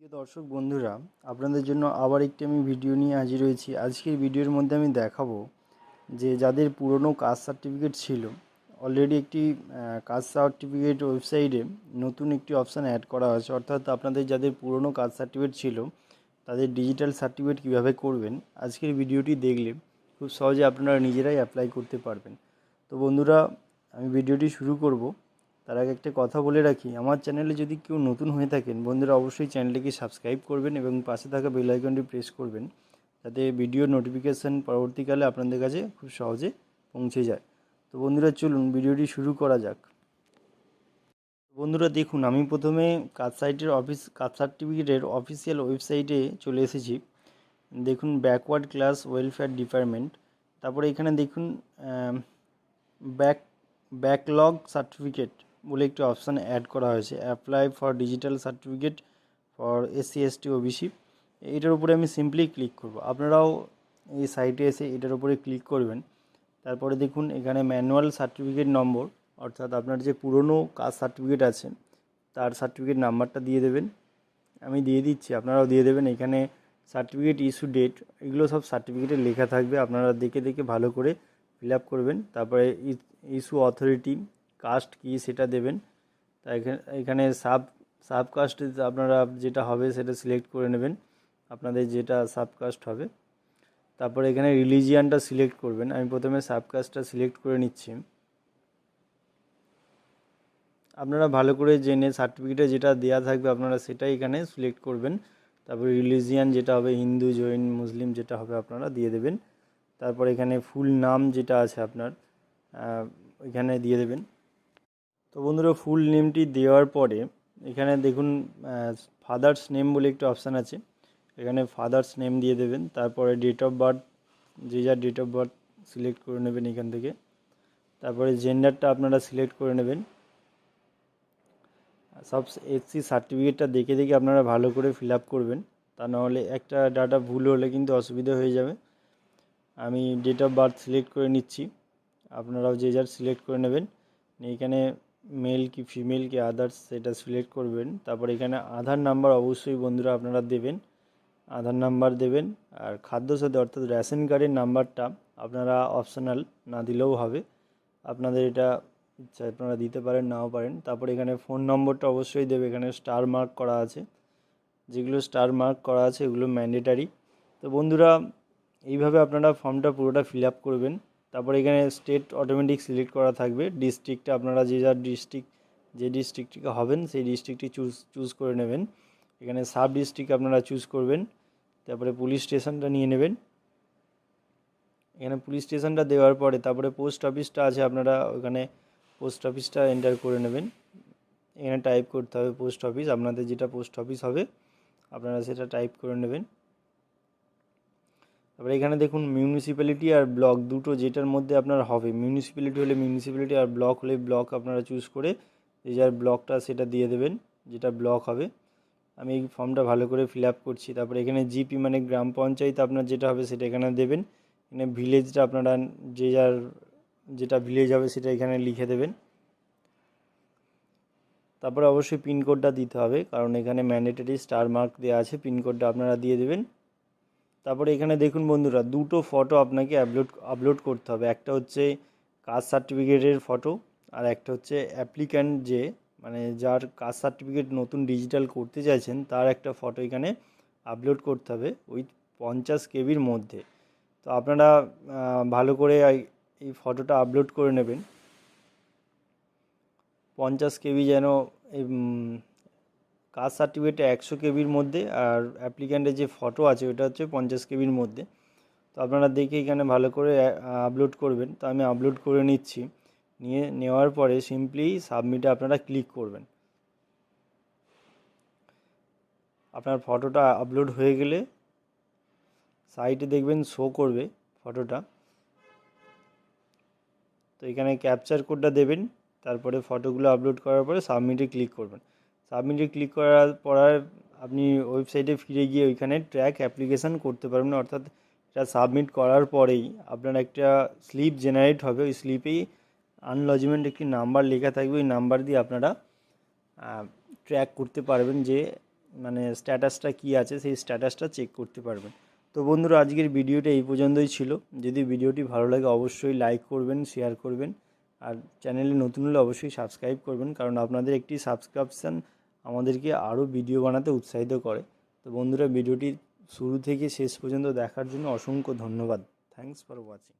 প্রিয় দর্শক বন্ধুরা, আপনাদের জন্য আবার একটি আমি ভিডিও নিয়ে হাজির হয়েছি। আজকের ভিডিওর মধ্যে আমি দেখাবো যে যাদের পুরনো কাস্ট সার্টিফিকেট ছিল, অলরেডি একটি কাস্ট সার্টিফিকেট ওয়েবসাইটে নতুন একটি অপশান অ্যাড করা হয়েছে। অর্থাৎ আপনাদের যাদের পুরনো কাস্ট সার্টিফিকেট ছিল তাদের ডিজিটাল সার্টিফিকেট কীভাবে করবেন, আজকের ভিডিওটি দেখলে খুব সহজে আপনারা নিজেরাই অ্যাপ্লাই করতে পারবেন। তো বন্ধুরা, আমি ভিডিওটি শুরু করব তার আগে একটা কথা বলে রাখি, আমার চ্যানেলে যদি কেউ নতুন হয়ে থাকেন বন্ধুরা, অবশ্যই চ্যানেলটিকে সাবস্ক্রাইব করবেন এবং পাশে থাকা বেল আইকনটি প্রেস করবেন, যাতে ভিডিও নোটিফিকেশান পরবর্তীকালে আপনাদের কাছে খুব সহজে পৌঁছে যায়। তো বন্ধুরা, চলুন ভিডিওটি শুরু করা যাক। বন্ধুরা দেখুন, আমি প্রথমে কাস্ট সার্টিফিকেটের অফিসিয়াল ওয়েবসাইটে চলে এসেছি। দেখুন ব্যাকওয়ার্ড ক্লাস ওয়েলফেয়ার ডিপার্টমেন্ট, তারপরে এখানে দেখুন ব্যাকলগ সার্টিফিকেট বলে একটি অপশান অ্যাড করা হয়েছে, apply for digital certificate for SC ST OBC। এটার উপরে আমি সিম্পলি ক্লিক করব। আপনারাও এই সাইটে এসে এটার উপরে ক্লিক করবেন। তারপরে দেখুন এখানে ম্যানুয়াল সার্টিফিকেট নম্বর, অর্থাৎ আপনার যে পুরনো কাস্ট সার্টিফিকেট আছে তার সার্টিফিকেট নাম্বারটা দিয়ে দেবেন। আমি দিয়ে দিচ্ছি, আপনারাও দিয়ে দেবেন। এখানে সার্টিফিকেট ইস্যু ডেট, এগুলো সব সার্টিফিকেটে লেখা থাকবে, আপনারা দেখে দেখে ভালো করে ফিল আপ করবেন। তারপরে ইস্যু অথরিটি, কাস্ট কী সেটা দেবেন। তা এখানে সাব কাস্ট আপনারা যেটা হবে সেটা সিলেক্ট করে নেবেন, আপনাদের যেটা সাব কাস্ট হবে। তারপরে এখানে রিলিজিয়ানটা সিলেক্ট করবেন। আমি প্রথমে সাব কাস্টটা সিলেক্ট করে নিচ্ছি। আপনারা ভালো করে জেনে সার্টিফিকেটে যেটা দেওয়া থাকবে আপনারা সেটাই এখানে সিলেক্ট করবেন। তারপরে রিলিজিয়ান যেটা হবে, হিন্দু, জৈন, মুসলিম যেটা হবে আপনারা দিয়ে দেবেন। তারপর এখানে ফুল নাম যেটা আছে আপনার এখানে দিয়ে দেবেন। তো বন্ধুরা, ফুল নেমটি দেওয়ার পরে এখানে দেখুন ফাদার্স নেম বলে একটা অপশান আছে, এখানে ফাদার্স নেম দিয়ে দেবেন। তারপরে ডেট অফ বার্থ, যে যার ডেট অফ বার্থ সিলেক্ট করে নেবেন এখান থেকে। তারপরে জেন্ডারটা আপনারা সিলেক্ট করে নেবেন। সব SC সার্টিফিকেটটা দেখে দেখে আপনারা ভালো করে ফিল আপ করবেন, তা নাহলে একটা ডাটা ভুল হলে কিন্তু অসুবিধা হয়ে যাবে। আমি ডেট অফ বার্থ সিলেক্ট করে নিচ্ছি, আপনারাও যে যার সিলেক্ট করে নেবেন। এখানে মেল কি ফিমেল কি আদার্স সেটা সিলেক্ট করবেন। তারপর এখানে আধার নাম্বার অবশ্যই বন্ধুরা আপনারা দেবেন, আধার নাম্বার দেবেন। আর খাদ্য সাথে অর্থাৎ রেশন কার্ডের নাম্বারটা আপনারা অপশনাল, না দিলেও হবে, আপনাদের এটা ইচ্ছা, আপনারা দিতে পারেন নাও পারেন। তারপর এখানে ফোন নম্বরটা অবশ্যই দেবে, এখানে স্টার মার্ক করা আছে, যেগুলো স্টার মার্ক করা আছে ওগুলো ম্যান্ডেটারি। তো বন্ধুরা, এইভাবে আপনারা ফর্মটা পুরোটা ফিল আপ করবেন। তারপর এখানে স্টেট অটোমেটিক সিলেক্ট করা থাকবে, ডিস্ট্রিক্টটা আপনারা যে যার যে ডিস্ট্রিক্ট থেকে হবেন সেই ডিস্ট্রিক্টটি চুজ করে নেবেন। এখানে সাব ডিস্ট্রিক্ট আপনারা চুজ করবেন। তারপরে পুলিশ স্টেশনটা নিয়ে নেবেন। এখানে পুলিশ স্টেশনটা দেওয়ার পরে তারপরে পোস্ট অফিসটা আছে, আপনারা ওখানে পোস্ট অফিসটা এন্টার করে নেবেন। এখানে টাইপ করতে হবে পোস্ট অফিস, আপনাদের যেটা পোস্ট অফিস হবে আপনারা সেটা টাইপ করে নেবেন। তারপরে এখানে দেখুন মিউনিসিপ্যালিটি আর ব্লক দুটো যেটার মধ্যে আপনার হবে, মিউনিসিপ্যালিটি হলে মিউনিসিপ্যালিটি আর ব্লক হলে ব্লক আপনারা চুজ করে যে যার ব্লকটা সেটা দিয়ে দেবেন, যেটা ব্লক হবে। আমি এই ফর্মটা ভালো করে ফিল আপ করছি। তারপরে এখানে জিপি মানে গ্রাম পঞ্চায়েত আপনার যেটা হবে সেটা এখানে দেবেন। এখানে ভিলেজটা আপনারা যে যার যেটা ভিলেজ হবে সেটা এখানে লিখে দেবেন। তারপরে অবশ্যই পিনকোডটা দিতে হবে, কারণ এখানে ম্যান্ডেটরি স্টার মার্ক দেওয়া আছে, পিনকোডটা আপনারা দিয়ে দেবেন। তারপরে এখানে দেখুন বন্ধুরা, দুটো ফটো আপনাকে আপলোড করতে হবে, একটা হচ্ছে কাস্ট সার্টিফিকেটের ফটো আর একটা হচ্ছে অ্যাপ্লিক্যান্ট যে মানে যার কাস্ট সার্টিফিকেট নতুন ডিজিটাল করতে চাইছেন তার একটা ফটো এখানে আপলোড করতে হবে ওই 50 কেবির মধ্যে। তো আপনারা ভালো করে এই ফটোটা আপলোড করে নেবেন। 50 কেবি যেন এই কাস্ট সার্টিফিকেটে 100 কেবির মধ্যে, আর অ্যাপ্লিক্যান্টের যে ফটো আছে ওটা হচ্ছে 50 কেবির মধ্যে। তো আপনারা দেখে এখানে ভালো করে আপলোড করবেন। তো আমি আপলোড করে নিচ্ছি, নেওয়ার পরে সিম্পলি সাবমিটে আপনারা ক্লিক করবেন। আপনার ফটোটা আপলোড হয়ে গেলে সাইটে দেখবেন শো করবে ফটোটা। তো এখানে ক্যাপচার কোডটা দেবেন, তারপরে ফটোগুলো আপলোড করার পরে সাবমিটে ক্লিক করবেন। সাবমিটে ক্লিক করার পর আপনি ওয়েবসাইটে ফিরে গিয়ে ওইখানে ট্র্যাক অ্যাপ্লিকেশান করতে পারবেন। অর্থাৎ এটা সাবমিট করার পরেই আপনার একটা স্লিপ জেনারেট হবে, ওই স্লিপেই আনলজমেন্ট একটি নাম্বার লেখা থাকবে, ওই নাম্বার দিয়ে আপনারা ট্র্যাক করতে পারবেন যে মানে স্ট্যাটাসটা কী আছে সেই স্ট্যাটাসটা চেক করতে পারবেন। তো বন্ধুরা, আজকের ভিডিওটা এই পর্যন্তই ছিল। যদি ভিডিওটি ভালো লাগে অবশ্যই লাইক করবেন, শেয়ার করবেন, আর চ্যানেলে নতুন হলে অবশ্যই সাবস্ক্রাইব করবেন, কারণ আপনাদের একটি সাবস্ক্রিপশান আমাদেরকে আরও ভিডিও বানাতে উৎসাহিত করে। তো বন্ধুরা, ভিডিওটি শুরু থেকে শেষ পর্যন্ত দেখার জন্য অসংখ্য ধন্যবাদ। Thanks for watching.